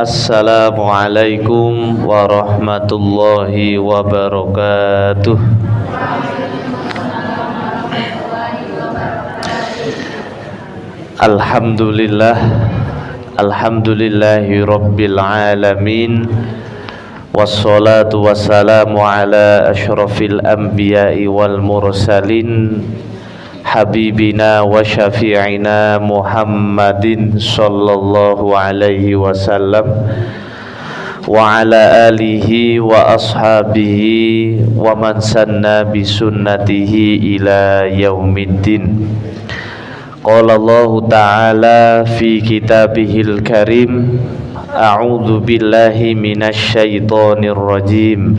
Assalamualaikum warahmatullahi wabarakatuh. Alhamdulillahi rabbil alamin. Wassalatu wassalamu ala asyrafil anbiya'i wal mursalin, habibina wa syafi'ina Muhammadin sallallahu alaihi wasallam wa ala alihi wa ashabihi wa man sanna bi sunnatihi ila yaumiddin. Qala Allah ta'ala fi kitabihil karim, a'udzu billahi minasy syaithanir rajim.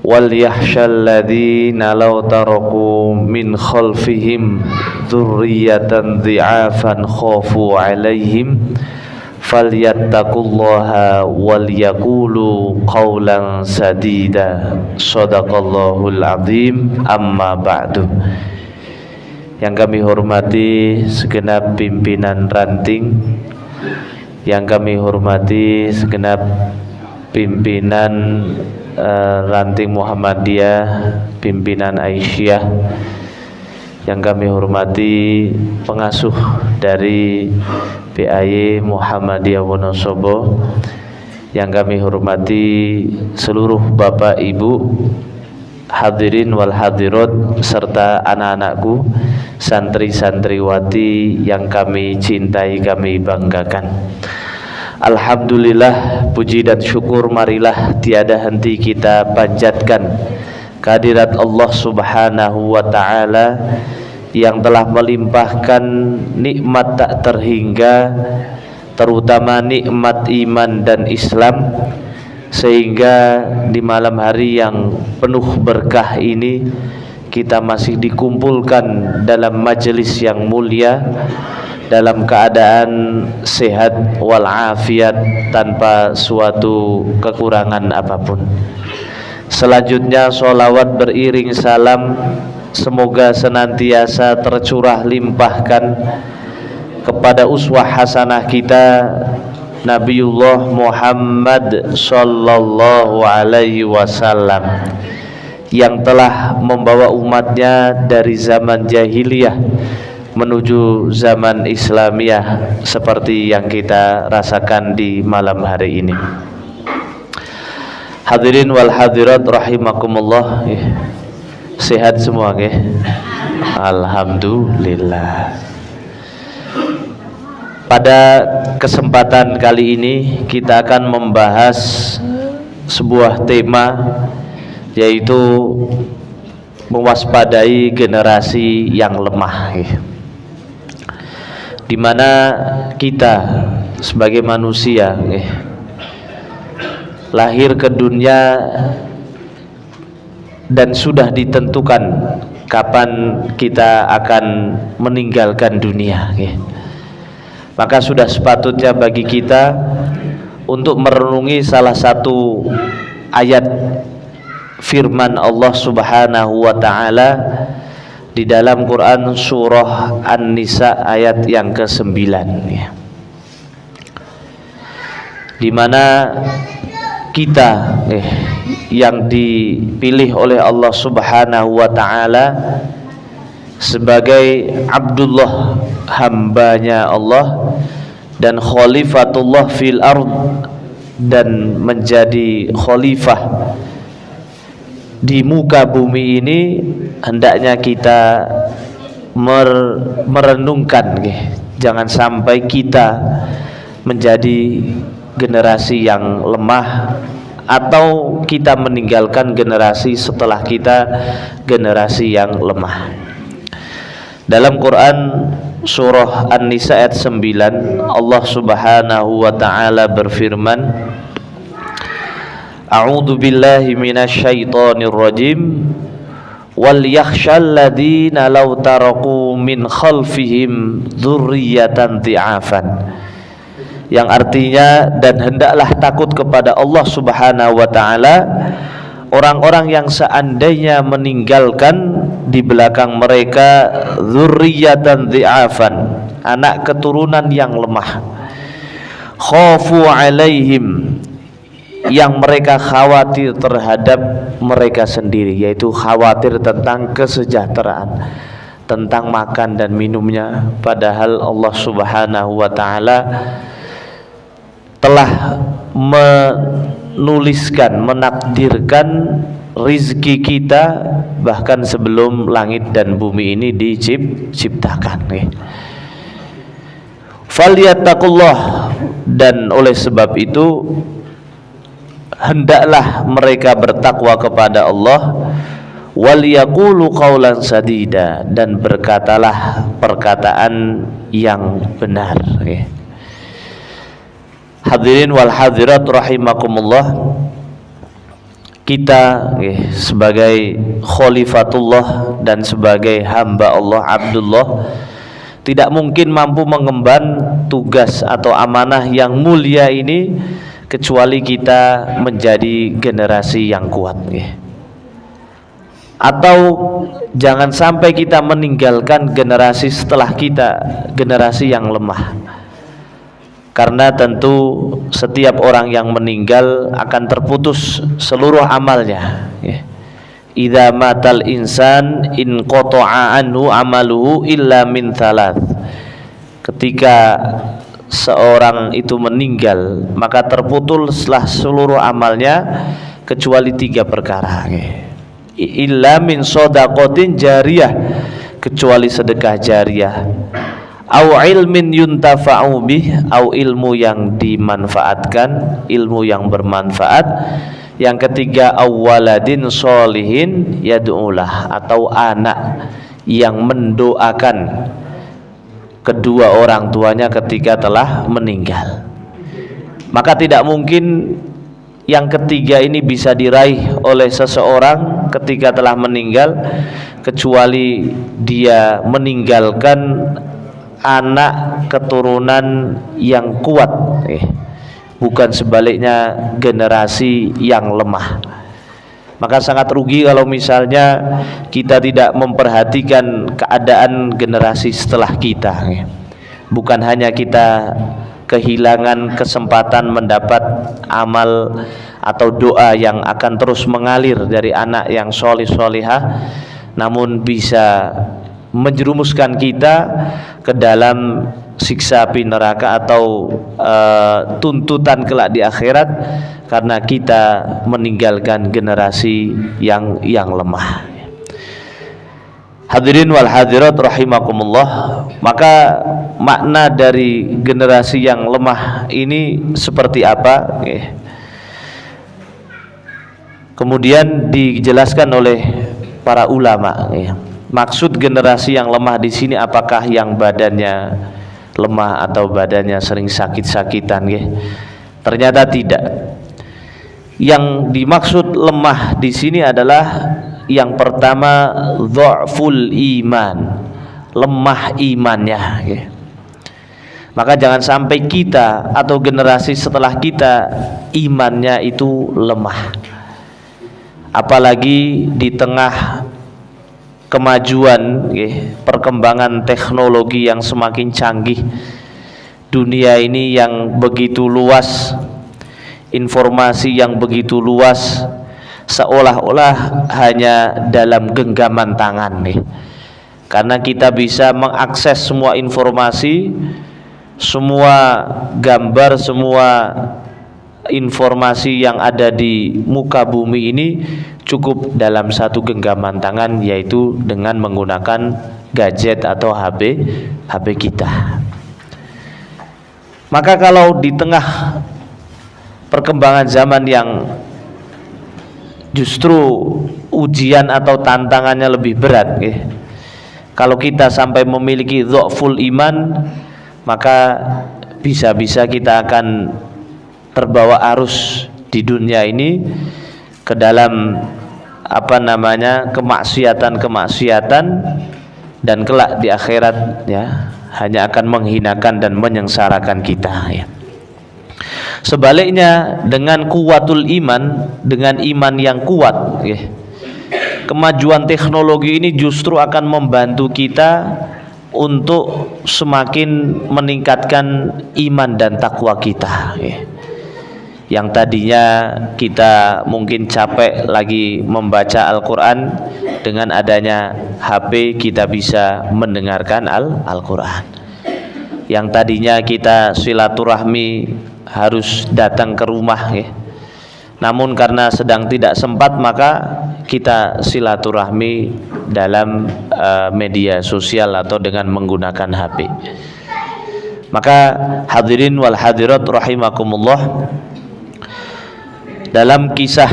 Wal yakhshal ladzina law taraku min khalfihim dzurriyyatan dhi'afan khafu 'alaihim falyattaqullaha wal yaqulu qawlan sadida. Shadaqallahul azim. Amma ba'du. Yang kami hormati segenap pimpinan ranting, yang kami hormati segenap pimpinan ranting Muhammadiyah, pimpinan Aisyah, yang kami hormati pengasuh dari PAY Muhammadiyah Wonosobo, yang kami hormati seluruh bapak ibu, hadirin wal hadirat, serta anak-anakku, santri-santriwati yang kami cintai, kami banggakan. Alhamdulillah, puji dan syukur marilah tiada henti kita panjatkan kehadirat Allah Subhanahu wa ta'ala yang telah melimpahkan nikmat tak terhingga, terutama nikmat iman dan Islam, sehingga di malam hari yang penuh berkah ini kita masih dikumpulkan dalam majelis yang mulia dalam keadaan sehat walafiat tanpa suatu kekurangan apapun. Selanjutnya sholawat beriring salam semoga senantiasa tercurah limpahkan kepada uswah hasanah kita Nabiullah Muhammad sallallahu alaihi wasallam yang telah membawa umatnya dari zaman jahiliyah menuju zaman Islamiyah seperti yang kita rasakan di malam hari ini. Hadirin wal hadirat rahimakumullah. Sehat semua nggih? Alhamdulillah. Pada kesempatan kali ini kita akan membahas sebuah tema, yaitu mewaspadai generasi yang lemah, di mana kita sebagai manusia lahir ke dunia dan sudah ditentukan kapan kita akan meninggalkan dunia. Maka sudah sepatutnya bagi kita untuk merenungi salah satu ayat firman Allah Subhanahu wa ta'ala di dalam Quran surah An-Nisa ayat yang ke-9, di mana kita yang dipilih oleh Allah Subhanahu wa ta'ala sebagai Abdullah, hambanya Allah, dan khalifatullah fil ard, dan menjadi khalifah di muka bumi ini, hendaknya kita merenungkan, jangan sampai kita menjadi generasi yang lemah atau kita meninggalkan generasi setelah kita generasi yang lemah. Dalam Quran surah An-Nisa ayat 9, Allah Subhanahu wa ta'ala berfirman, A'udzu billahi minasy syaithanir rajim. Wal yakhshal ladzina law taraku min khalfihim dzurriyyatan dhi'afan. Yang artinya, dan hendaklah takut kepada Allah Subhanahu wa ta'ala orang-orang yang seandainya meninggalkan di belakang mereka dzurriyyatan dhi'afan, anak keturunan yang lemah. khafu alaihim, yang mereka khawatir terhadap mereka sendiri, yaitu khawatir tentang kesejahteraan, tentang makan dan minumnya, padahal Allah Subhanahu wa taala telah menuliskan, menakdirkan rizki kita bahkan sebelum langit dan bumi ini diciptakan. Falyattaqullah, dan oleh sebab itu hendaklah mereka bertakwa kepada Allah. Waliyaqulu qawlan sadida, dan berkatalah perkataan yang benar. Hadirin wal hadirat rahimakumullah, kita sebagai khalifatullah dan sebagai hamba Allah, Abdullah, tidak mungkin mampu mengemban tugas atau amanah yang mulia ini kecuali kita menjadi generasi yang kuat. Atau jangan sampai kita meninggalkan generasi setelah kita, generasi yang lemah. Karena tentu setiap orang yang meninggal akan terputus seluruh amalnya. Idza matal insan in qata'a anhu amaluhu illa min thalath. Ketika seorang itu meninggal, maka terputuslah seluruh amalnya kecuali 3 perkara. Illa min shadaqatin jariyah, kecuali sedekah jariyah, au ilmin yuntafa'u bih, au ilmu yang dimanfaatkan, ilmu yang bermanfaat. Yang ketiga, awaladin sholihin yad'ulah, atau anak yang mendoakan kedua orang tuanya ketika telah meninggal. Maka tidak mungkin yang ketiga ini bisa diraih oleh seseorang ketika telah meninggal kecuali dia meninggalkan anak keturunan yang kuat, bukan sebaliknya generasi yang lemah. Maka sangat rugi kalau misalnya kita tidak memperhatikan keadaan generasi setelah kita. Bukan hanya kita kehilangan kesempatan mendapat amal atau doa yang akan terus mengalir dari anak yang solih-solihah, namun bisa menjerumuskan kita ke dalam siksa api neraka atau tuntutan kelak di akhirat karena kita meninggalkan generasi yang lemah. Hadirin wal hadirat rahimakumullah, maka makna dari generasi yang lemah ini seperti apa? Kemudian dijelaskan oleh para ulama. Maksud generasi yang lemah di sini apakah yang badannya lemah atau badannya sering sakit-sakitan? Ternyata tidak. Yang dimaksud lemah di sini adalah yang pertama dha'ful iman, lemah imannya. Maka jangan sampai kita atau generasi setelah kita imannya itu lemah. Apalagi di tengah kemajuan, perkembangan teknologi yang semakin canggih, dunia ini yang begitu luas, informasi yang begitu luas, seolah-olah hanya dalam genggaman tangan karena kita bisa mengakses semua informasi, semua gambar, semua informasi yang ada di muka bumi ini cukup dalam satu genggaman tangan, yaitu dengan menggunakan gadget atau HP kita. Maka kalau di tengah perkembangan zaman yang justru ujian atau tantangannya lebih berat, kalau kita sampai memiliki dha'ful iman, maka bisa-bisa kita akan terbawa arus di dunia ini ke dalam kemaksiatan dan kelak di akhirat hanya akan menghinakan dan menyengsarakan kita. Sebaliknya dengan kuwatul iman, dengan iman yang kuat, kemajuan teknologi ini justru akan membantu kita untuk semakin meningkatkan iman dan takwa kita. Yang tadinya kita mungkin capek lagi membaca Al-Quran, dengan adanya HP kita bisa mendengarkan Al-Quran. Yang tadinya kita silaturahmi harus datang ke rumah, namun karena sedang tidak sempat maka kita silaturahmi dalam media sosial atau dengan menggunakan HP. Maka hadirin wal hadirat rahimakumullah, dalam kisah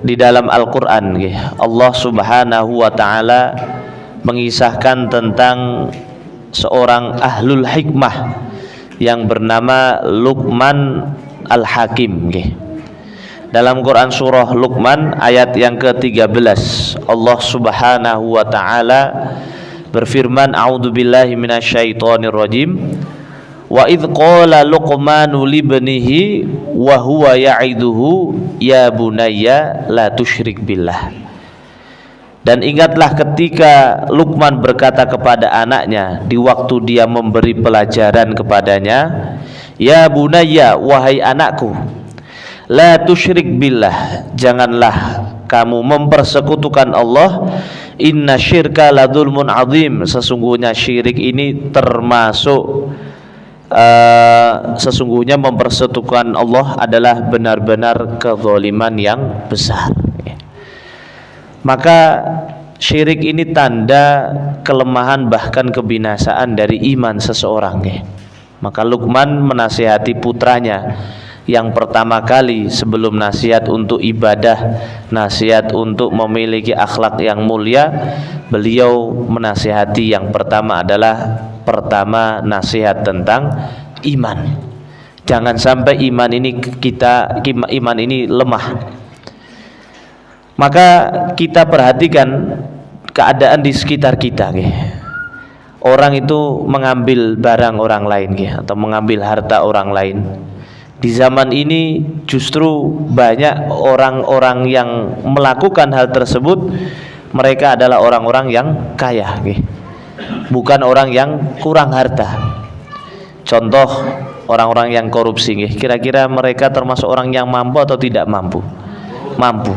di dalam Al-Quran, Allah Subhanahu wa ta'ala mengisahkan tentang seorang ahlul hikmah yang bernama Luqman Al-Hakim. Dalam Quran surah Luqman ayat yang ke-13, Allah Subhanahu wa ta'ala berfirman, a'udzubillahi minasyaitonir rajim, wa idh qala Luqmanu libnihi wa huwa ya'iduhu ya bunayya la tusyrik billah. Dan ingatlah ketika Luqman berkata kepada anaknya di waktu dia memberi pelajaran kepadanya, ya bunayya, wahai anakku, la tusyrik billah, janganlah kamu mempersekutukan Allah, inna syirka la dzulmun adzim, sesungguhnya syirik ini termasuk sesungguhnya mempersekutukan Allah adalah benar-benar kezaliman yang besar. Maka syirik ini tanda kelemahan bahkan kebinasaan dari iman seseorang. Maka Luqman menasihati putranya yang pertama kali sebelum nasihat untuk ibadah, nasihat untuk memiliki akhlak yang mulia, beliau menasihati yang pertama adalah nasihat tentang iman. Jangan sampai iman ini lemah. Maka kita perhatikan keadaan di sekitar kita. Orang itu mengambil barang orang lain atau mengambil harta orang lain. Di zaman ini justru banyak orang-orang yang melakukan hal tersebut, mereka adalah orang-orang yang kaya, bukan orang yang kurang harta. Contoh orang-orang yang korupsi, kira-kira mereka termasuk orang yang mampu atau tidak mampu? Mampu.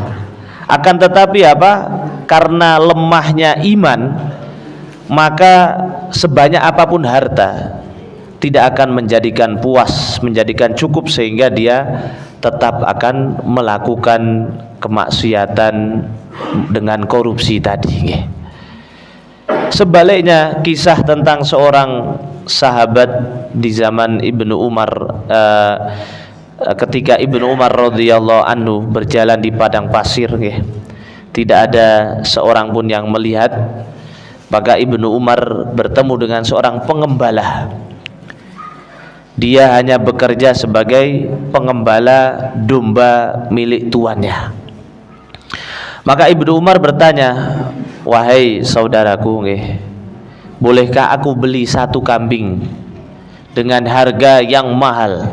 Akan tetapi apa? Karena lemahnya iman, maka sebanyak apapun harta tidak akan menjadikan puas, menjadikan cukup, sehingga dia tetap akan melakukan kemaksiatan dengan korupsi tadi. Sebaliknya, kisah tentang seorang sahabat di zaman Ibnu Umar, ketika Ibnu Umar radhiyallahu anhu berjalan di padang pasir, tidak ada seorang pun yang melihat, maka Ibnu Umar bertemu dengan seorang pengembala. Dia hanya bekerja sebagai pengembala domba milik tuannya. Maka Ibnu Umar bertanya, wahai saudaraku, bolehkah aku beli satu kambing dengan harga yang mahal?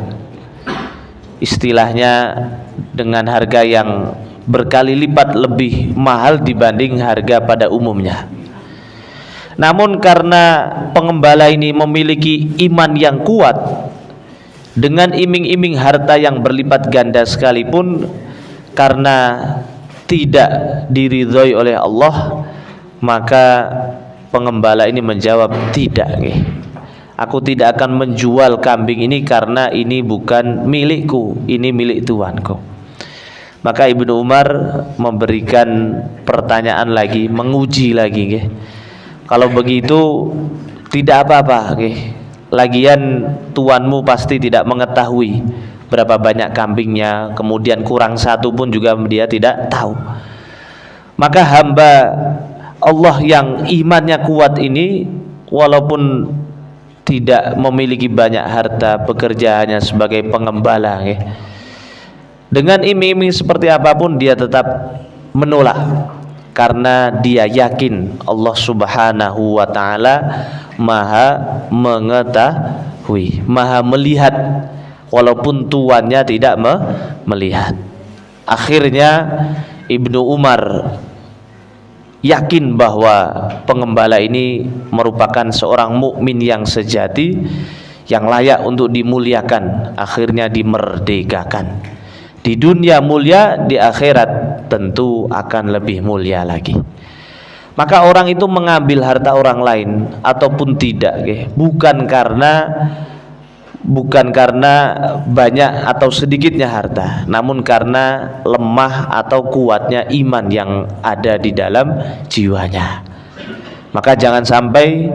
Istilahnya dengan harga yang berkali lipat lebih mahal dibanding harga pada umumnya. Namun karena pengembala ini memiliki iman yang kuat, dengan iming-iming harta yang berlipat ganda sekalipun, karena tidak diridhoi oleh Allah, maka pengembala ini menjawab, tidak, aku tidak akan menjual kambing ini karena ini bukan milikku, ini milik tuanku. Maka Ibnu Umar memberikan pertanyaan lagi, menguji lagi, kalau begitu tidak apa-apa, lagian tuanmu pasti tidak mengetahui berapa banyak kambingnya, kemudian kurang satu pun juga dia tidak tahu. Maka hamba Allah yang imannya kuat ini, walaupun tidak memiliki banyak harta, bekerja hanya sebagai pengembala, dengan iming-iming seperti apapun dia tetap menolak, karena dia yakin Allah Subhanahu wa ta'ala maha mengetahui, maha melihat, walaupun tuannya tidak melihat. Akhirnya Ibnu Umar yakin bahwa pengembala ini merupakan seorang mukmin yang sejati, yang layak untuk dimuliakan, akhirnya dimerdekakan. Di dunia mulia, di akhirat tentu akan lebih mulia lagi. Maka orang itu mengambil harta orang lain ataupun tidak, bukan karena banyak atau sedikitnya harta, namun karena lemah atau kuatnya iman yang ada di dalam jiwanya. Maka jangan sampai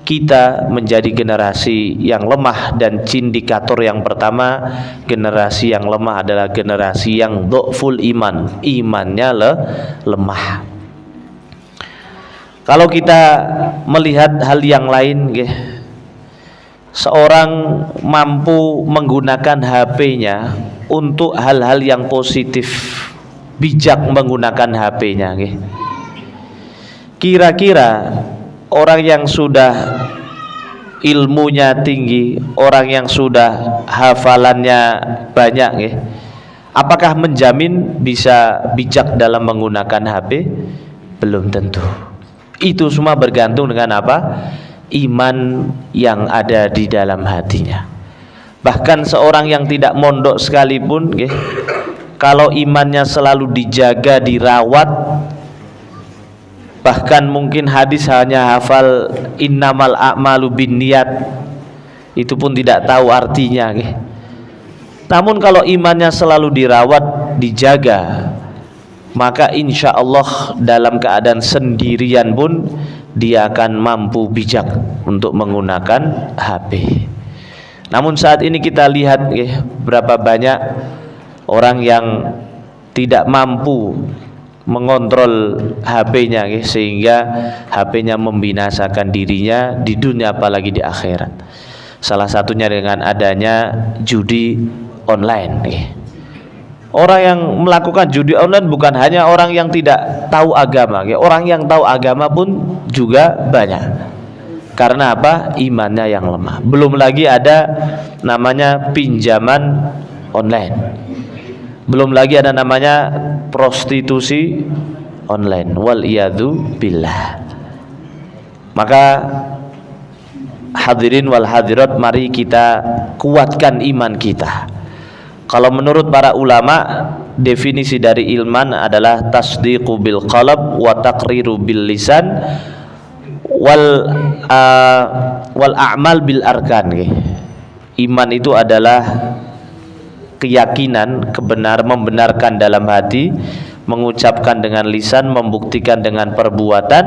kita menjadi generasi yang lemah, dan indikator yang pertama generasi yang lemah adalah generasi yang dhaful iman, imannya lemah. Kalau kita melihat hal yang lain, seorang mampu menggunakan HP-nya untuk hal-hal yang positif, bijak menggunakan HP-nya. Kira-kira orang yang sudah ilmunya tinggi, orang yang sudah hafalannya banyak, apakah menjamin bisa bijak dalam menggunakan HP? Belum tentu. Itu semua bergantung dengan apa? Iman yang ada di dalam hatinya. Bahkan seorang yang tidak mondok sekalipun, kalau imannya selalu dijaga, dirawat, bahkan mungkin hadis hanya hafal innamal a'malu binniyat, itu pun tidak tahu artinya. Namun kalau imannya selalu dirawat, dijaga, maka insya Allah dalam keadaan sendirian pun dia akan mampu bijak untuk menggunakan HP. Namun saat ini kita lihat berapa banyak orang yang tidak mampu mengontrol HP-nya, sehingga HP-nya membinasakan dirinya di dunia apalagi di akhirat. Salah satunya dengan adanya judi online. Orang yang melakukan judi online bukan hanya orang yang tidak tahu agama, orang yang tahu agama pun juga banyak. Karena apa? Imannya yang lemah. Belum lagi ada namanya pinjaman online. Belum lagi ada namanya prostitusi online. Wal iyadu billah. Maka hadirin wal hadirat, mari kita kuatkan iman kita. Kalau menurut para ulama, definisi dari iman adalah tasdiqu bil qalb wa taqriru bil lisan wal a'mal bil arkan. Iman itu adalah keyakinan, membenarkan dalam hati, mengucapkan dengan lisan, membuktikan dengan perbuatan.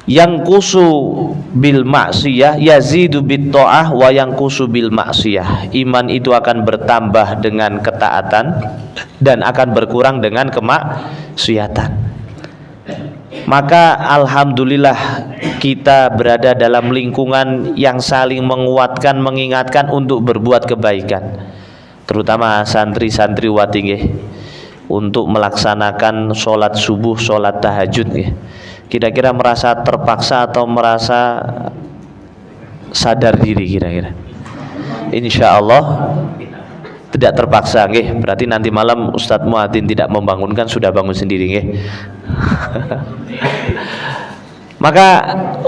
Yang kusu bil maksiyah yazidu bit ta'ah wa yang kusu bil maksiyah. Iman itu akan bertambah dengan ketaatan dan akan berkurang dengan kemaksiatan. Maka alhamdulillah kita berada dalam lingkungan yang saling menguatkan, mengingatkan untuk berbuat kebaikan, terutama santri-santriwati untuk melaksanakan sholat subuh, sholat tahajud. Kira-kira merasa terpaksa atau merasa sadar diri kira-kira? Insya Allah tidak terpaksa, berarti nanti malam Ustadz Muadzin tidak membangunkan, sudah bangun sendiri. Maka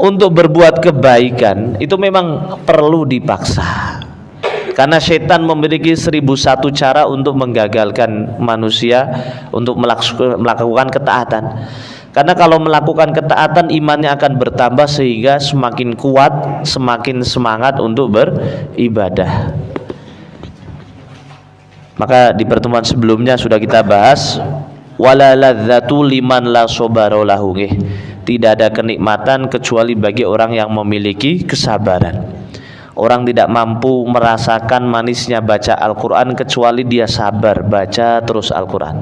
untuk berbuat kebaikan itu memang perlu dipaksa, karena setan memiliki 1001 cara untuk menggagalkan manusia untuk melakukan ketaatan. Karena kalau melakukan ketaatan, imannya akan bertambah sehingga semakin kuat, semakin semangat untuk beribadah. Maka di pertemuan sebelumnya sudah kita bahas, wala ladzatu liman la sabara lahu. Tidak ada kenikmatan kecuali bagi orang yang memiliki kesabaran. Orang tidak mampu merasakan manisnya baca Al-Quran kecuali dia sabar baca terus Al-Quran.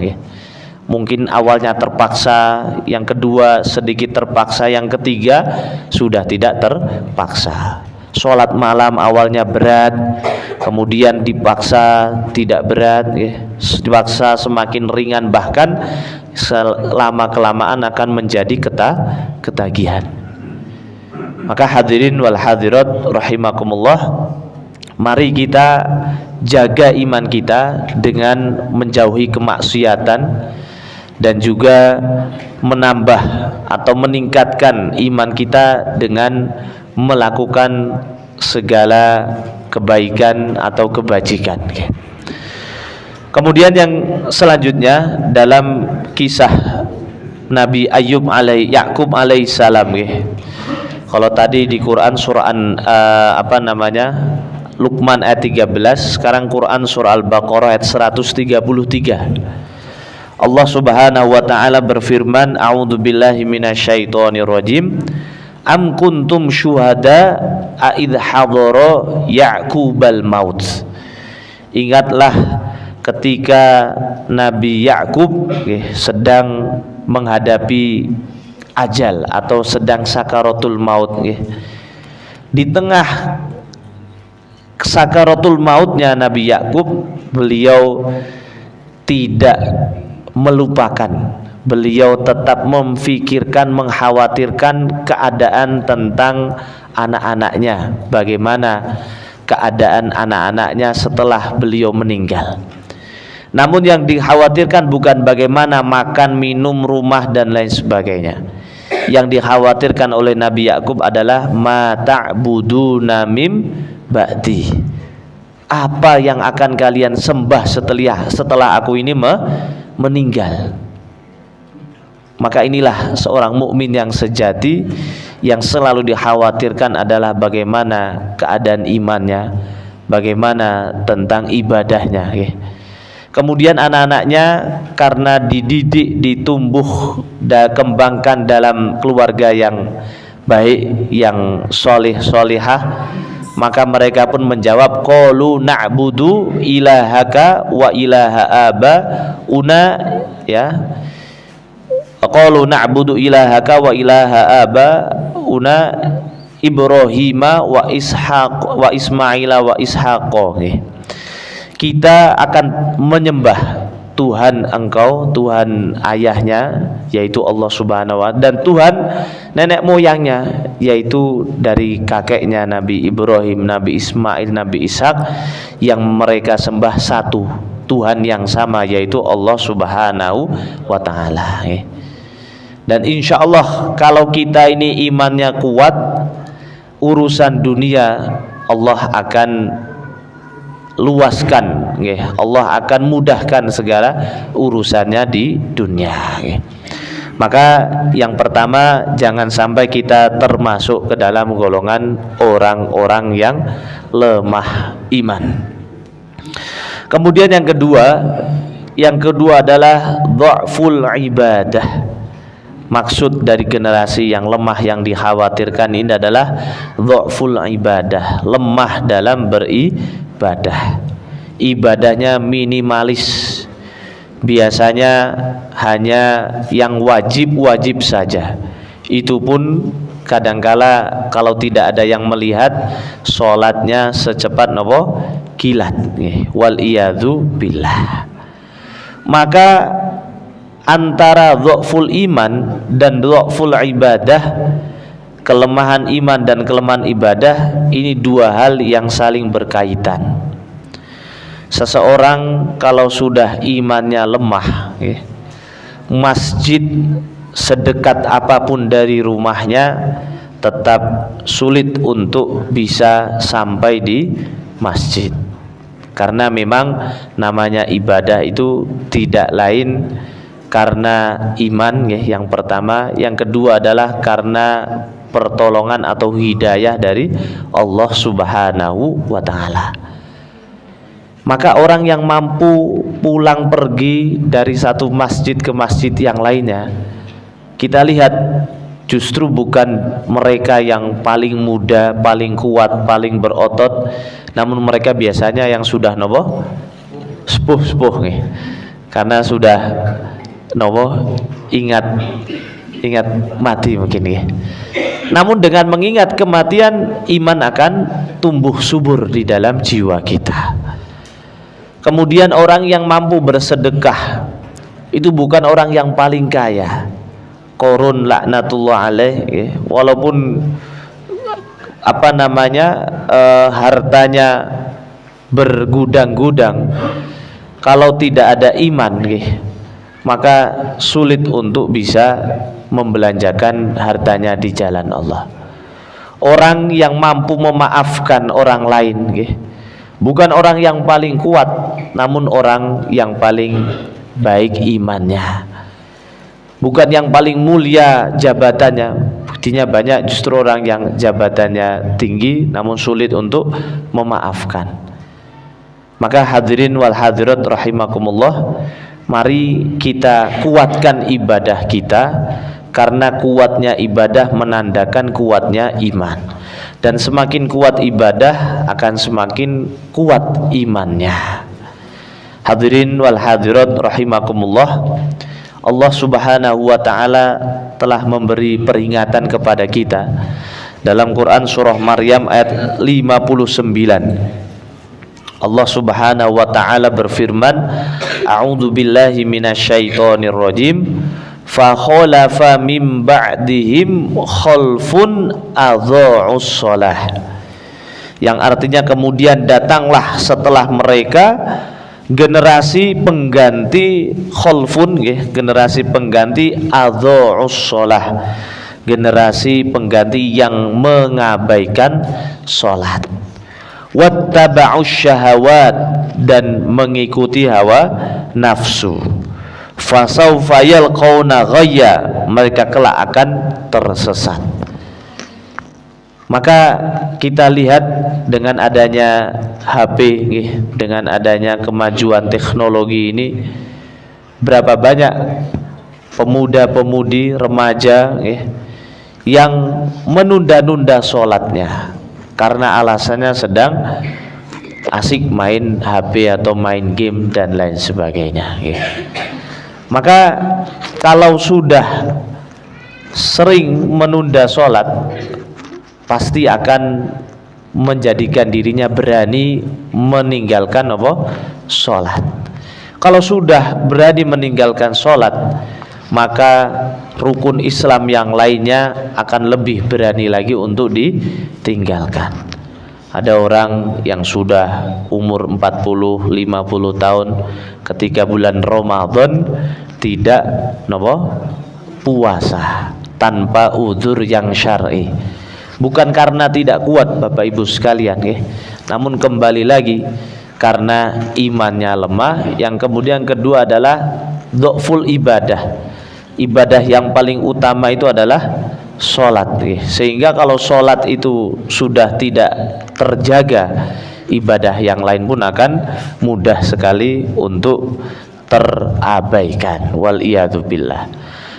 Mungkin awalnya terpaksa, yang kedua sedikit terpaksa, yang ketiga sudah tidak terpaksa. Sholat malam awalnya berat, kemudian dipaksa tidak berat, dipaksa semakin ringan, bahkan selama kelamaan akan menjadi ketagihan. Maka hadirin wal hadirat rahimakumullah, mari kita jaga iman kita dengan menjauhi kemaksiatan, dan juga menambah atau meningkatkan iman kita dengan melakukan segala kebaikan atau kebajikan. Kemudian yang selanjutnya dalam kisah Nabi Yakub alaihissalam. Kalau tadi di Quran surah Luqman ayat 13, sekarang Quran surah Al-Baqarah ayat 133. Allah Subhanahu wa taala berfirman, a'udzubillahi minasyaitonirrajim. Am kuntum syuhada a'idh hadara Ya'qubal maut. Ingatlah ketika Nabi Yakub sedang menghadapi ajal atau sedang sakaratul maut. Di tengah sakaratul mautnya Nabi Yakub, beliau tidak melupakan, beliau tetap memfikirkan, mengkhawatirkan keadaan tentang anak-anaknya, bagaimana keadaan anak-anaknya setelah beliau meninggal. Namun yang dikhawatirkan bukan bagaimana makan, minum, rumah dan lain sebagainya. Yang dikhawatirkan oleh Nabi Yakub adalah ma ta'buduna mim ba'di. Apa yang akan kalian sembah setelah aku ini meninggal. Maka inilah seorang mukmin yang sejati, yang selalu dikhawatirkan adalah bagaimana keadaan imannya, bagaimana tentang ibadahnya. Kemudian anak-anaknya karena dididik, ditumbuh dan kembangkan dalam keluarga yang baik, yang soleh-solihah, maka mereka pun menjawab, qalu na'budu ilahaka wa ilaha abauna, qalu na'budu ilahaka wa ilaha abauna Ibrahima wa Ishaq wa Ismaila wa Ishaqo. Kita akan menyembah Tuhan engkau, Tuhan ayahnya yaitu Allah Subhanahu wa ta'ala, dan Tuhan nenek moyangnya yaitu dari kakeknya Nabi Ibrahim, Nabi Ismail, Nabi Ishak, yang mereka sembah satu Tuhan yang sama yaitu Allah Subhanahu wa ta'ala. Dan insya Allah kalau kita ini imannya kuat, urusan dunia Allah akan luaskan, Allah akan mudahkan segala urusannya di dunia. Maka yang pertama, jangan sampai kita termasuk ke dalam golongan orang-orang yang lemah iman. Kemudian yang kedua adalah dha'ful ibadah. Maksud dari generasi yang lemah yang dikhawatirkan ini adalah dha'ful ibadah, lemah dalam beribadah. Ibadahnya minimalis, biasanya hanya yang wajib-wajib saja. Itu pun kadangkala kalau tidak ada yang melihat, sholatnya secepat kilat. Wal iyadzu billah. Maka antara dha'ful iman dan dha'ful ibadah, kelemahan iman dan kelemahan ibadah, ini dua hal yang saling berkaitan. Seseorang kalau sudah imannya lemah, masjid sedekat apapun dari rumahnya tetap sulit untuk bisa sampai di masjid. Karena memang namanya ibadah itu tidak lain karena iman, yang pertama. Yang kedua adalah karena pertolongan atau hidayah dari Allah Subhanahu wa ta'ala. Maka orang yang mampu pulang pergi dari satu masjid ke masjid yang lainnya, kita lihat justru bukan mereka yang paling muda, paling kuat, paling berotot, namun mereka biasanya yang sudah sepuh karena sudah ingat mati mungkin. Namun dengan mengingat kematian, iman akan tumbuh subur di dalam jiwa kita. Kemudian orang yang mampu bersedekah itu bukan orang yang paling kaya. Qarun laknatullah alaih, walaupun hartanya bergudang-gudang, kalau tidak ada iman, maka sulit untuk bisa membelanjakan hartanya di jalan Allah. Orang yang mampu memaafkan orang lain, bukan orang yang paling kuat, namun orang yang paling baik imannya, bukan yang paling mulia jabatannya. Buktinya banyak justru orang yang jabatannya tinggi namun sulit untuk memaafkan. Maka hadirin wal hadirat rahimakumullah, mari kita kuatkan ibadah kita, karena kuatnya ibadah menandakan kuatnya iman, dan semakin kuat ibadah akan semakin kuat imannya. Hadirin wal hadirat rahimakumullah, Allah Subhanahu wa taala telah memberi peringatan kepada kita dalam Quran surah Maryam ayat 59. Allah Subhanahu wa taala berfirman, A'udzu billahi minasyaitonir rajim. Fa khalafa min ba'dihim khalfun adha'us shalah. Yang artinya kemudian datanglah setelah mereka generasi pengganti khalfun, generasi pengganti adha'us shalah, generasi pengganti yang mengabaikan salat. Wattaba'us syahawat, dan mengikuti hawa nafsu. Fasawfa yalqawna ghayya, mereka kelak akan tersesat. Maka kita lihat dengan adanya HP, dengan adanya kemajuan teknologi ini, berapa banyak pemuda-pemudi remaja yang menunda-nunda sholatnya karena alasannya sedang asik main HP atau main game dan lain sebagainya. Maka kalau sudah sering menunda sholat, pasti akan menjadikan dirinya berani meninggalkan sholat. Kalau sudah berani meninggalkan sholat, maka rukun Islam yang lainnya akan lebih berani lagi untuk ditinggalkan. Ada orang yang sudah umur 40-50 tahun, ketika bulan Ramadan tidak puasa tanpa udzur yang syar'i. Bukan karena tidak kuat Bapak Ibu sekalian, namun kembali lagi karena imannya lemah. Yang kemudian kedua adalah dhaful ibadah. Ibadah yang paling utama itu adalah sholat, sehingga kalau sholat itu sudah tidak terjaga, ibadah yang lain pun akan mudah sekali untuk terabaikan. Wal iyadu billah.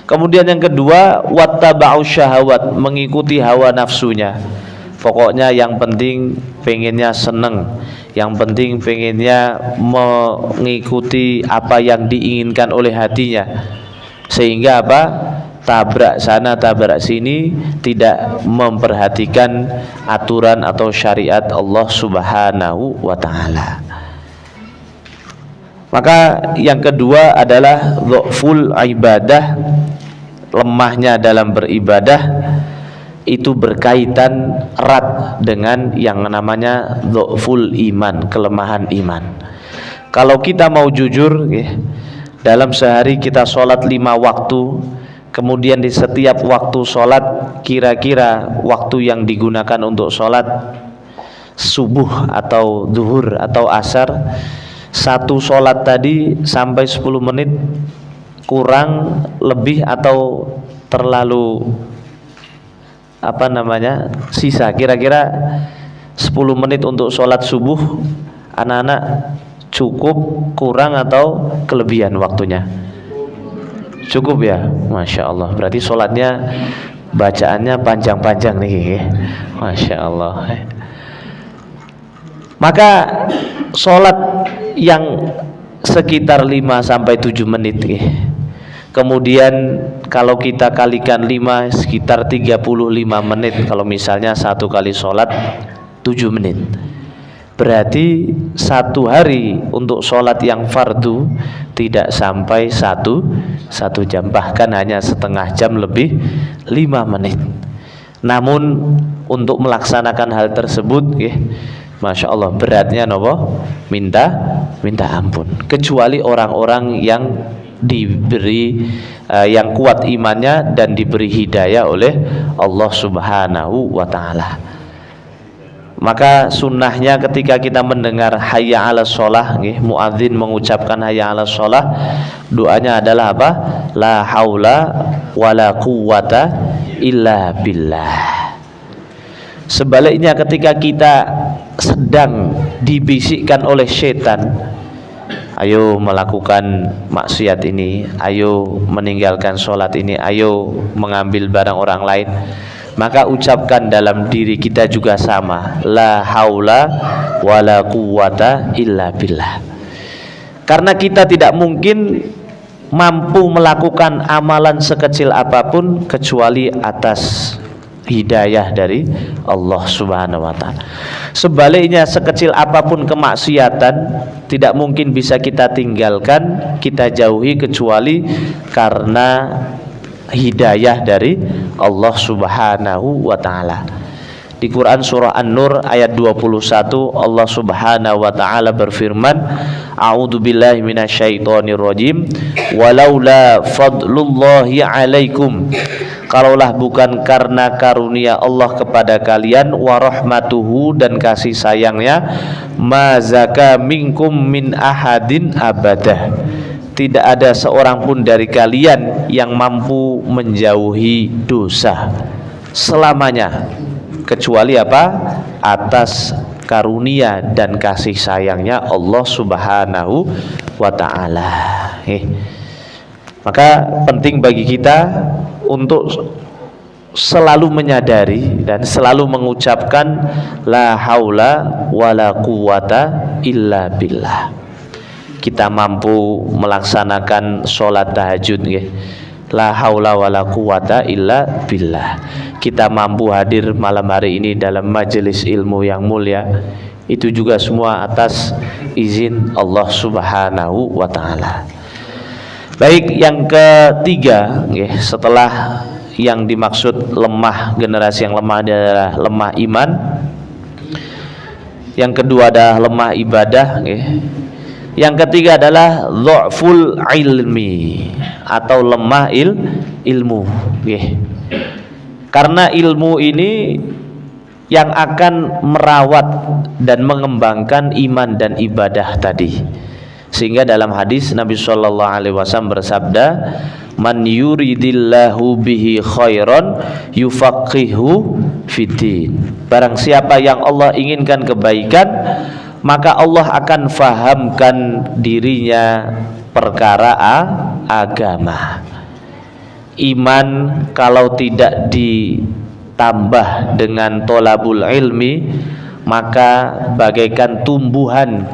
Kemudian yang kedua, wattaba'us syahawat, mengikuti hawa nafsunya. Pokoknya yang penting pengennya seneng, yang penting pengennya mengikuti apa yang diinginkan oleh hatinya, sehingga apa? Tabrak sana tabrak sini, tidak memperhatikan aturan atau syariat Allah Subhanahu wa ta'ala. Maka yang kedua adalah dhaful ibadah, lemahnya dalam beribadah. Itu berkaitan erat dengan yang namanya dhaful iman, kelemahan iman. Kalau kita mau jujur, dalam sehari kita sholat 5 waktu, kemudian di setiap waktu sholat, kira-kira waktu yang digunakan untuk sholat subuh atau zuhur atau asar, satu sholat tadi sampai 10 menit kurang, lebih, atau terlalu sisa. Kira-kira 10 menit untuk sholat subuh, anak-anak cukup, kurang, atau kelebihan waktunya? Cukup ya, Masya Allah. Berarti sholatnya, bacaannya panjang-panjang nih, Masya Allah. Maka sholat yang sekitar 5-7 menit, kemudian kalau kita kalikan 5, sekitar 35 menit. Kalau misalnya satu kali sholat 7 menit, berarti satu hari untuk sholat yang fardu tidak sampai satu jam, bahkan hanya setengah jam lebih 5 menit. Namun untuk melaksanakan hal tersebut, Masya Allah, beratnya minta ampun. Kecuali orang-orang yang diberi yang kuat imannya dan diberi hidayah oleh Allah Subhanahu wa taala. Maka sunnahnya ketika kita mendengar hayya 'alas shalah, muadzin mengucapkan hayya 'alas shalah, doanya adalah apa? La haula wala quwwata illa billah. Sebaliknya ketika kita sedang dibisikkan oleh setan, ayo melakukan maksiat ini, ayo meninggalkan sholat ini, ayo mengambil barang orang lain, maka ucapkan dalam diri kita juga sama, la haula wala quwwata illa billah. Karena kita tidak mungkin mampu melakukan amalan sekecil apapun kecuali atas hidayah dari Allah Subhanahu wa taala. Sebaliknya, sekecil apapun kemaksiatan tidak mungkin bisa kita tinggalkan, kita jauhi kecuali karena hidayah dari Allah Subhanahu wa taala. Di Quran surah An-Nur ayat 21 Allah Subhanahu wa taala berfirman, a'udzubillahi minasyaitonirrajim, walaula fadlullahi 'alaikum, kalaulah bukan karena karunia Allah kepada kalian, wa rahmatuhu, dan kasih sayangnya, ma zaka minkum min ahadin abadah, tidak ada seorang pun dari kalian yang mampu menjauhi dosa selamanya, kecuali apa? Atas karunia dan kasih sayangnya Allah Subhanahu wa ta'ala. Maka penting bagi kita untuk selalu menyadari dan selalu mengucapkan la haula wala quwwata illa billah. Kita mampu melaksanakan sholat tahajud, la haula wala quwwata illa billah. Kita mampu hadir malam hari ini dalam majelis ilmu yang mulia, itu juga semua atas izin Allah Subhanahu wa ta'ala. Baik, yang ketiga, setelah yang dimaksud lemah, generasi yang lemah adalah lemah iman, yang kedua adalah lemah ibadah, yang ketiga adalah dha'ful ilmi atau lemah ilmu. Karena ilmu ini yang akan merawat dan mengembangkan iman dan ibadah tadi. Sehingga dalam hadis Nabi sallallahu alaihi wasallam bersabda, man yuridillahu bihi khairan yufaqihu fiddin. Barang siapa yang Allah inginkan kebaikan, maka Allah akan fahamkan dirinya perkara agama. Iman kalau tidak ditambah dengan tolabul ilmi, maka bagaikan tumbuhan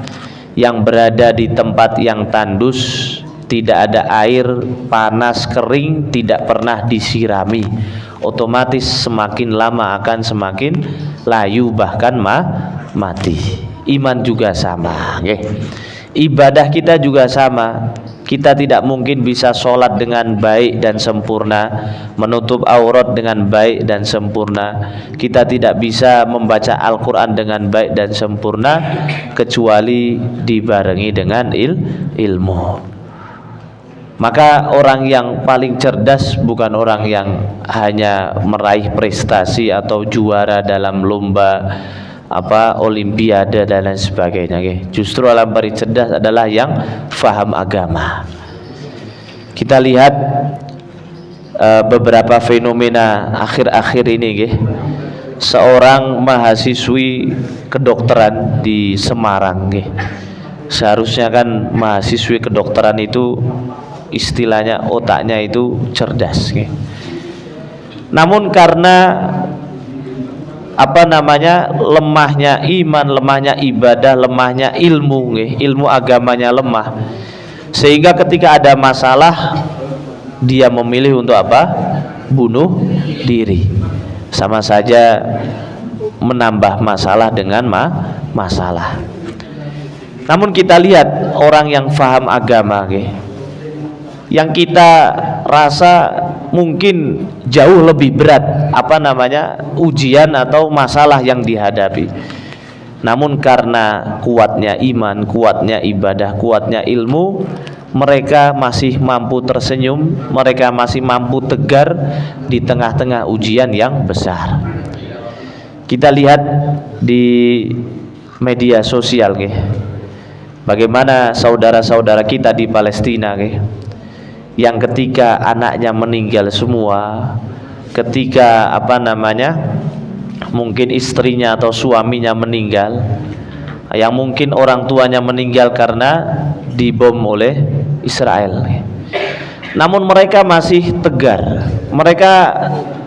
yang berada di tempat yang tandus, tidak ada air, panas, kering, tidak pernah disirami, otomatis semakin lama akan semakin layu, bahkan mati. Iman juga sama, ibadah kita juga sama. Kita tidak mungkin bisa sholat dengan baik dan sempurna, menutup aurat dengan baik dan sempurna. Kita tidak bisa membaca Al-Quran dengan baik dan sempurna kecuali dibarengi dengan ilmu. Maka orang yang paling cerdas bukan orang yang hanya meraih prestasi atau juara dalam lomba olimpiade dan lain sebagainya. Justru orang paling cerdas adalah yang faham agama. Kita lihat beberapa fenomena akhir-akhir ini, seorang mahasiswi kedokteran di Semarang. Seharusnya kan mahasiswi kedokteran itu istilahnya otaknya itu cerdas. Namun karena lemahnya iman, lemahnya ibadah, lemahnya ilmu agamanya lemah, sehingga ketika ada masalah dia memilih untuk bunuh diri. Sama saja menambah masalah dengan masalah. Namun kita lihat orang yang faham agama, yang kita rasa mungkin jauh lebih berat ujian atau masalah yang dihadapi, namun karena kuatnya iman, kuatnya ibadah, kuatnya ilmu, mereka masih mampu tersenyum, mereka masih mampu tegar di tengah-tengah ujian yang besar. Kita lihat di media sosial bagaimana saudara-saudara kita di Palestina yang ketika anaknya meninggal semua, ketika mungkin istrinya atau suaminya meninggal, yang mungkin orang tuanya meninggal karena dibom oleh Israel, namun mereka masih tegar. Mereka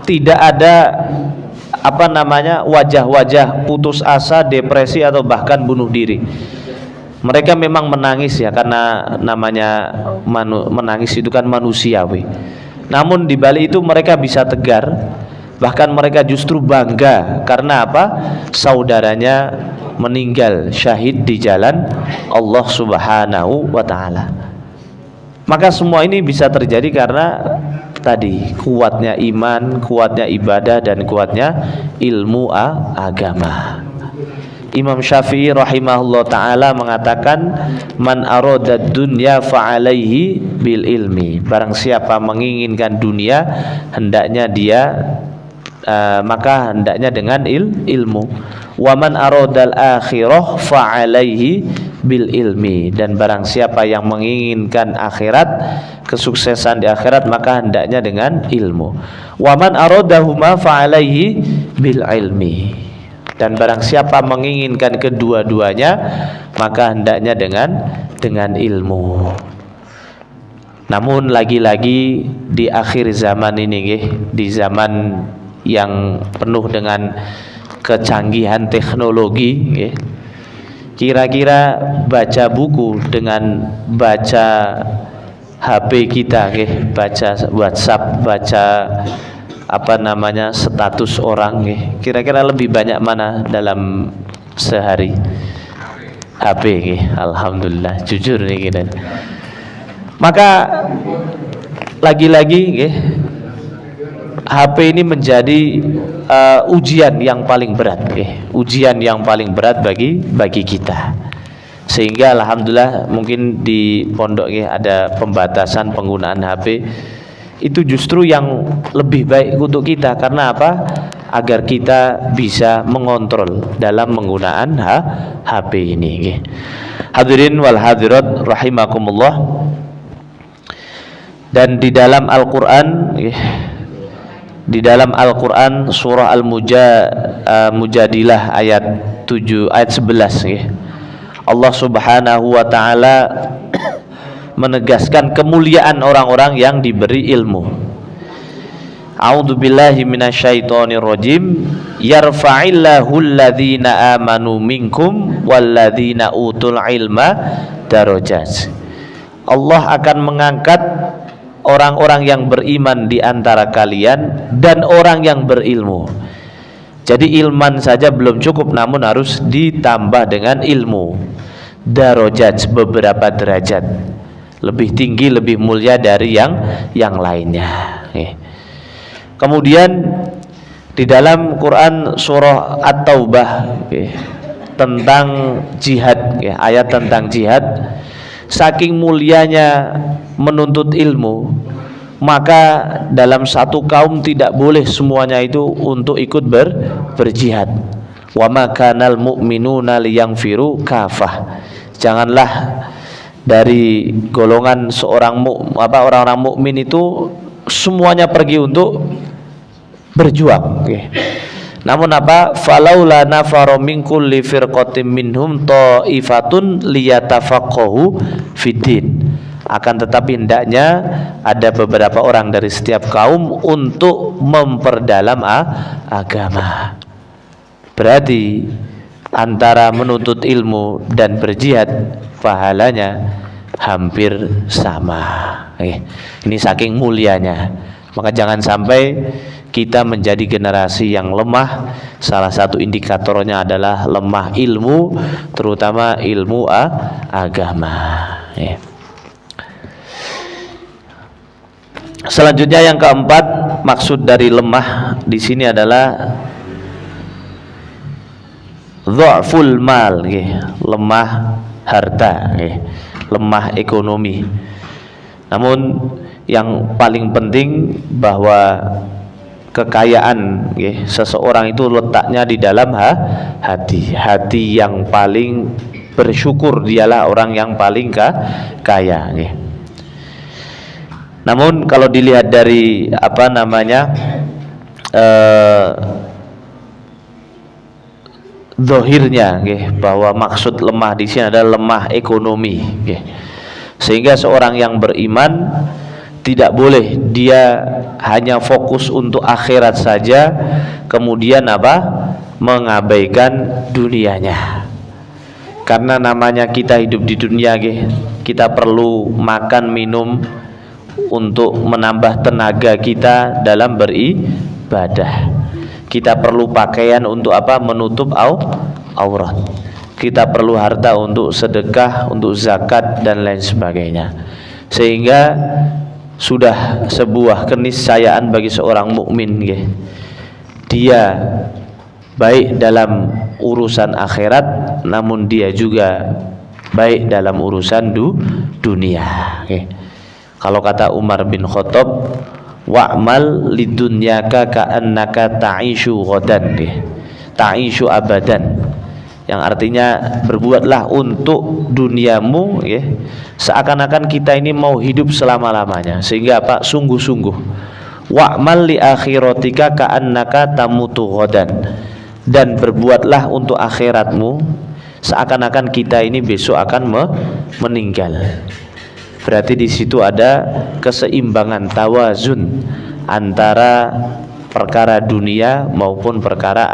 tidak ada wajah-wajah putus asa, depresi atau bahkan bunuh diri. Mereka memang menangis karena namanya menangis itu kan manusiawi. Namun di balik itu mereka bisa tegar. Bahkan mereka justru bangga karena saudaranya meninggal syahid di jalan Allah Subhanahu wa ta'ala. Maka semua ini bisa terjadi karena tadi kuatnya iman, kuatnya ibadah, dan kuatnya ilmu agama. Imam Syafi'i rahimahullah ta'ala mengatakan, man aradad dunya fa'alaihi bil ilmi. Barang siapa menginginkan dunia, hendaknya hendaknya dengan ilmu. Wa man aradal akhirah fa'alaihi bil ilmi. Dan barang siapa yang menginginkan akhirat, kesuksesan di akhirat, maka hendaknya dengan ilmu. Wa man aradahuma fa'alaihi bil ilmi. Dan barang siapa menginginkan kedua-duanya, maka hendaknya dengan ilmu. Namun lagi-lagi di akhir zaman ini di zaman yang penuh dengan kecanggihan teknologi, kira-kira baca buku dengan baca HP kita, baca WhatsApp, baca status orang, kira-kira lebih banyak mana dalam sehari? HP, alhamdulillah, jujur nih kita. Maka lagi-lagi HP ini menjadi ujian yang paling berat, ujian yang paling berat bagi kita. Sehingga alhamdulillah mungkin di pondok ada pembatasan penggunaan HP. Itu justru yang lebih baik untuk kita. Karena agar kita bisa mengontrol dalam penggunaan HP ini. Hadirin wal hadirat rahimakumullah. Dan di dalam Al-Qur'an, di dalam Al-Qur'an surah Al-Mujadilah ayat 11, Allah Subhanahu wa ta'ala menegaskan kemuliaan orang-orang yang diberi ilmu. A'udzubillahi minasyaitonirrajim. Yarfa'illahu alladhina amanu minkum walladhina utul ilma darajat. Allah akan mengangkat orang-orang yang beriman di antara kalian dan orang yang berilmu. Jadi ilman saja belum cukup, namun harus ditambah dengan ilmu. Darajat, beberapa derajat, lebih tinggi, lebih mulia dari yang lainnya. Kemudian di dalam Quran surah At-Taubah tentang jihad, ayat tentang jihad, saking mulianya menuntut ilmu, maka dalam satu kaum tidak boleh semuanya itu untuk ikut berjihad. Wa ma kanal mu'minuna liyanfiru kafah. Janganlah dari golongan orang-orang mukmin itu semuanya pergi untuk berjuang. Namun falaula nafara min kulli firqatin minhum ta'ifatun liyatafaqahu fiddin. Akan tetapi hendaknya ada beberapa orang dari setiap kaum untuk memperdalam agama. Berarti antara menuntut ilmu dan berjihad pahalanya hampir sama. Ini saking mulianya. Maka jangan sampai kita menjadi generasi yang lemah. Salah satu indikatornya adalah lemah ilmu, terutama ilmu agama. Selanjutnya yang keempat, maksud dari lemah di sini adalah dha'ful mal, lemah harta, lemah ekonomi. Namun yang paling penting bahwa kekayaan seseorang itu letaknya di dalam hati. Hati yang paling bersyukur dialah orang yang paling kaya. Namun kalau dilihat dari zahirnya, bahwa maksud lemah di sini adalah lemah ekonomi. Sehingga seorang yang beriman tidak boleh dia hanya fokus untuk akhirat saja, kemudian mengabaikan dunianya. Karena namanya kita hidup di dunia, kita perlu makan minum untuk menambah tenaga kita dalam beribadah. Kita perlu pakaian untuk menutup aurat. Kita perlu harta untuk sedekah, untuk zakat dan lain sebagainya. Sehingga sudah sebuah keniscayaan bagi seorang mukmin, dia baik dalam urusan akhirat, namun dia juga baik dalam urusan dunia. Kalau kata Umar bin Khattab, wa'mal lidunyaka ka'annaka ta'ishu ghadan, ta'ishu abadan, yang artinya berbuatlah untuk duniamu, seakan-akan kita ini mau hidup selama-lamanya. Sehingga sungguh-sungguh. Wa'mal li akhiratika ka'annaka tamutu ghadan, dan berbuatlah untuk akhiratmu seakan-akan kita ini besok akan meninggal. Berarti di situ ada keseimbangan, tawazun antara perkara dunia maupun perkara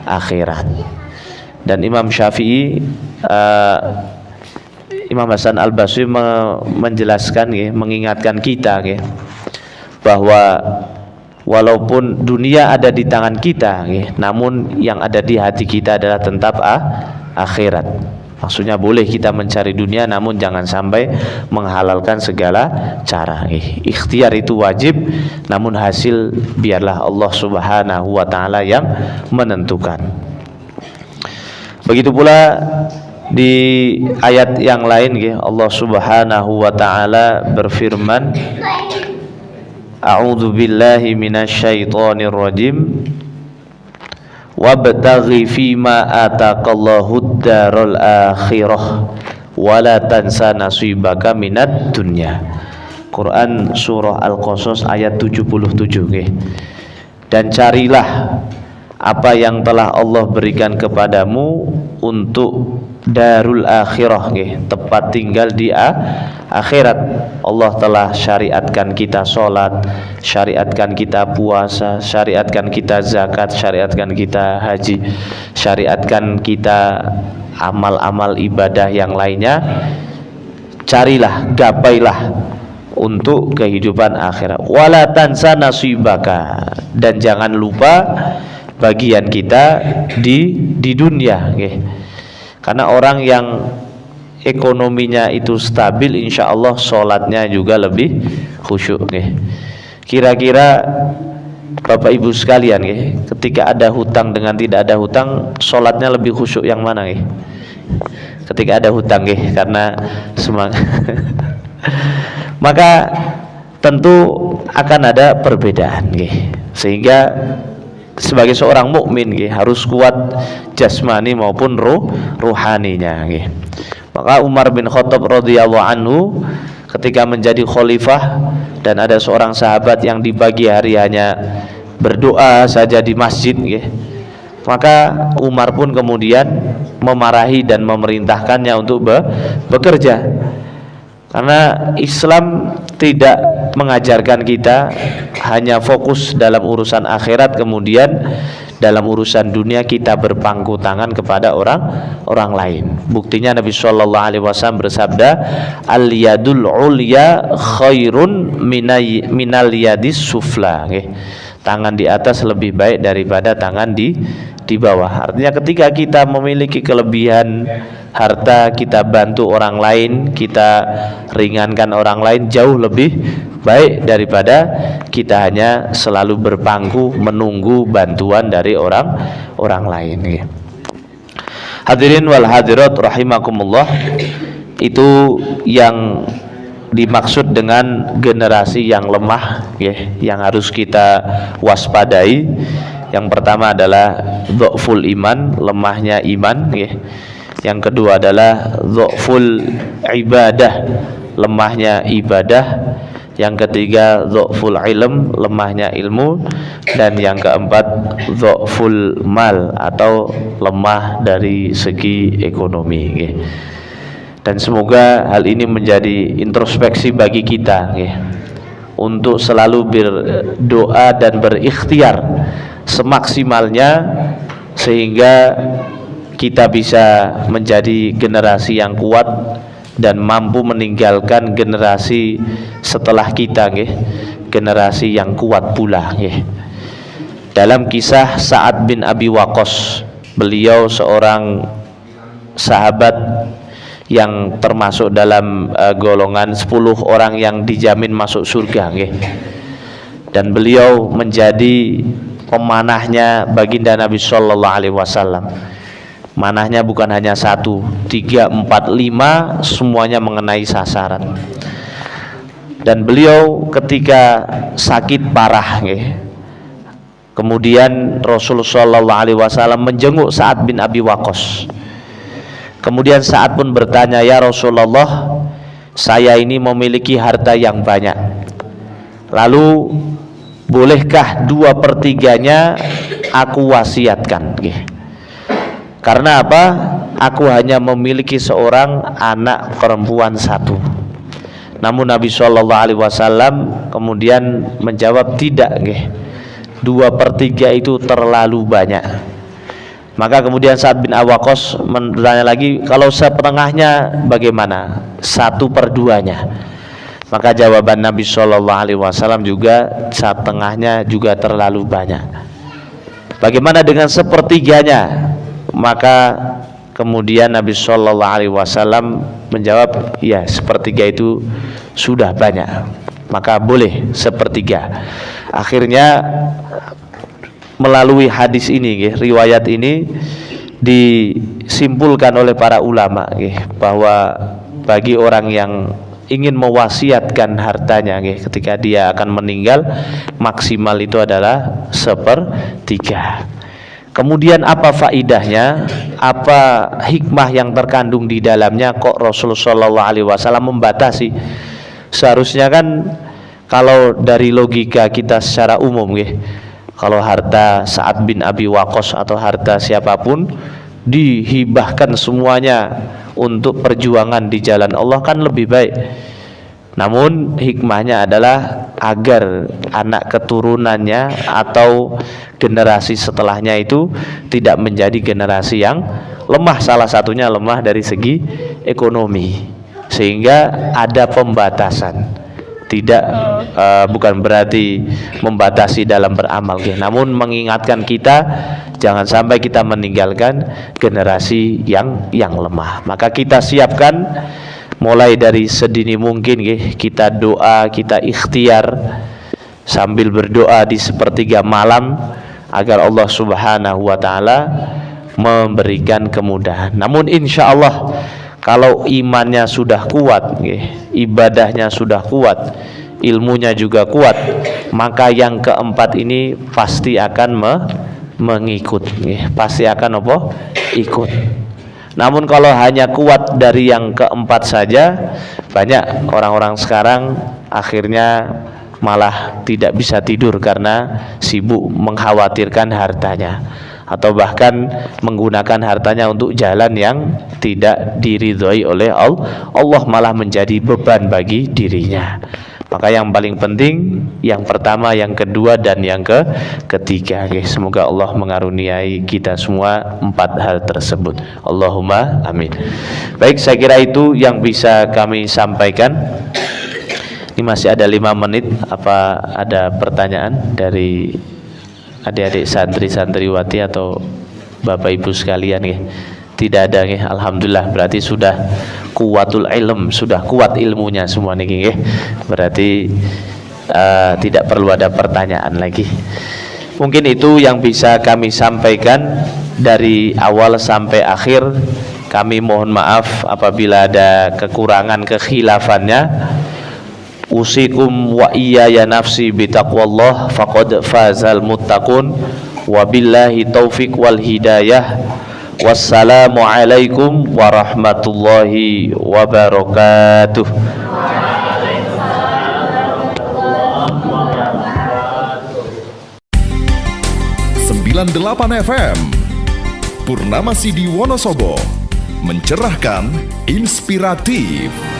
akhirat. Dan Imam Syafi'i, Imam Hasan Al-Basri menjelaskan, mengingatkan kita, bahwa walaupun dunia ada di tangan kita, namun yang ada di hati kita adalah tetap akhirat. Maksudnya boleh kita mencari dunia, namun jangan sampai menghalalkan segala cara. Ikhtiar itu wajib, namun hasil biarlah Allah Subhanahu wa ta'ala yang menentukan. Begitu pula di ayat yang lain, Allah Subhanahu wa ta'ala berfirman, A'udzu billahi minasyaitonir rajim, wabtaghi fima ataqallahu ad-darul akhirah wala tansa nasibaka minad dunya. Quran surah Al-Qasas ayat 77. Dan carilah apa yang telah Allah berikan kepadamu untuk darul akhirah, tempat tinggal di akhirat. Allah telah syariatkan kita sholat, syariatkan kita puasa, syariatkan kita zakat, syariatkan kita haji, syariatkan kita amal-amal ibadah yang lainnya. Carilah, gapailah untuk kehidupan akhirat. Wala tansa nasibaka, dan jangan lupa bagian kita di dunia, karena orang yang ekonominya itu stabil, insya Allah sholatnya juga lebih khusyuk. Kira-kira Bapak Ibu sekalian, ketika ada hutang dengan tidak ada hutang, sholatnya lebih khusyuk yang mana? Ketika ada hutang, karena semangat. Maka tentu akan ada perbedaan, sehingga sebagai seorang mukmin harus kuat jasmani maupun ruhaninya. Maka Umar bin Khattab radhiyallahu anhu ketika menjadi khalifah dan ada seorang sahabat yang di pagi hari hanya berdoa saja di masjid, maka Umar pun kemudian memarahi dan memerintahkannya untuk bekerja. Karena Islam tidak mengajarkan kita hanya fokus dalam urusan akhirat, kemudian dalam urusan dunia kita berpangku tangan kepada orang lain. Buktinya Nabi Shallallahu Alaihi Wasallam bersabda, al yadul ulya khairun minal yadis sufla. Tangan di atas lebih baik daripada tangan di bawah. Artinya ketika kita memiliki kelebihan harta, kita bantu orang lain, kita ringankan orang lain, jauh lebih baik daripada kita hanya selalu berpangku menunggu bantuan dari orang lain. Hadirin wal hadirat rahimakumullah, itu yang dimaksud dengan generasi yang lemah ya, yang harus kita waspadai. Yang pertama adalah dhaful iman, lemahnya iman ya. Yang kedua adalah dhaful ibadah, lemahnya ibadah. Yang ketiga dhaful ilm, lemahnya ilmu. Dan yang keempat dhaful mal, atau lemah dari segi ekonomi ya. Dan semoga hal ini menjadi introspeksi bagi kita ya, untuk selalu berdoa dan berikhtiar semaksimalnya sehingga kita bisa menjadi generasi yang kuat dan mampu meninggalkan generasi setelah kita ya, generasi yang kuat pula ya. Dalam kisah Sa'ad bin Abi Waqqas, beliau seorang sahabat yang termasuk dalam golongan 10 orang yang dijamin masuk surga nggih. Dan beliau menjadi pemanahnya baginda Nabi sallallahu alaihi wasallam. Manahnya bukan hanya 1, 3, 4, 5, semuanya mengenai sasaran. Dan beliau ketika sakit parah nggih, kemudian Rasulullah sallallahu alaihi wasallam menjenguk Sa'ad bin Abi Waqqas. Kemudian Sa'ad pun bertanya, "Ya Rasulullah, saya ini memiliki harta yang banyak. Lalu bolehkah 2/3-nya aku wasiatkan?" Karena apa? Aku hanya memiliki seorang anak perempuan 1. Namun Nabi Shallallahu Alaihi Wasallam kemudian menjawab, tidak, 2/3 itu terlalu banyak. Maka kemudian Sa'ad bin Abi Waqqas bertanya lagi, kalau setengahnya bagaimana? 1/2-nya. Maka jawaban Nabi Shallallahu Alaihi Wasallam juga, setengahnya juga terlalu banyak. Bagaimana dengan 1/3-nya? Maka kemudian Nabi Shallallahu Alaihi Wasallam menjawab, ya 1/3 itu sudah banyak, maka boleh 1/3. Akhirnya melalui hadis ini, riwayat ini disimpulkan oleh para ulama bahwa bagi orang yang ingin mewasiatkan hartanya ketika dia akan meninggal, maksimal itu adalah 1/3. Kemudian apa faidahnya? Apa hikmah yang terkandung di dalamnya kok Rasulullah SAW membatasi? Seharusnya kan kalau dari logika kita secara umum kalau harta Sa'ad bin Abi Waqqas atau harta siapapun dihibahkan semuanya untuk perjuangan di jalan Allah kan lebih baik. Namun hikmahnya adalah agar anak keturunannya atau generasi setelahnya itu tidak menjadi generasi yang lemah. Salah satunya lemah dari segi ekonomi, sehingga ada pembatasan. Tidak bukan berarti membatasi dalam beramal, namun mengingatkan kita jangan sampai kita meninggalkan generasi yang lemah. Maka kita siapkan mulai dari sedini mungkin kita doa, kita ikhtiar sambil berdoa di 1/3 malam agar Allah Subhanahu wa taala memberikan kemudahan. Namun insya Allah kalau imannya sudah kuat, ibadahnya sudah kuat, ilmunya juga kuat, maka yang keempat ini pasti akan mengikut, pasti akan ikut. Namun kalau hanya kuat dari yang keempat saja, banyak orang-orang sekarang akhirnya malah tidak bisa tidur karena sibuk mengkhawatirkan hartanya, atau bahkan menggunakan hartanya untuk jalan yang tidak diridhoi oleh Allah, malah menjadi beban bagi dirinya. Maka yang paling penting yang pertama, yang kedua, dan yang ketiga. Semoga Allah mengaruniai kita semua 4 hal tersebut. Allahumma amin. Baik, saya kira itu yang bisa kami sampaikan. Ini masih ada 5 menit. Apa ada pertanyaan dari adik-adik santri-santriwati atau bapak ibu sekalian? Tidak ada, alhamdulillah. Berarti sudah kuwatul ilm, sudah kuat ilmunya semua nih, berarti tidak perlu ada pertanyaan lagi. Mungkin itu yang bisa kami sampaikan dari awal sampai akhir. Kami mohon maaf apabila ada kekurangan, kekhilafannya. Usikum wa iyaya nafsi bitaqwallah faqad fazal muttaqun. Wabillahi taufiq wal hidayah. Wassalamu alaikum warahmatullahi wabarakatuh. 98 FM Purnama Sidi Wonosobo, mencerahkan, inspiratif.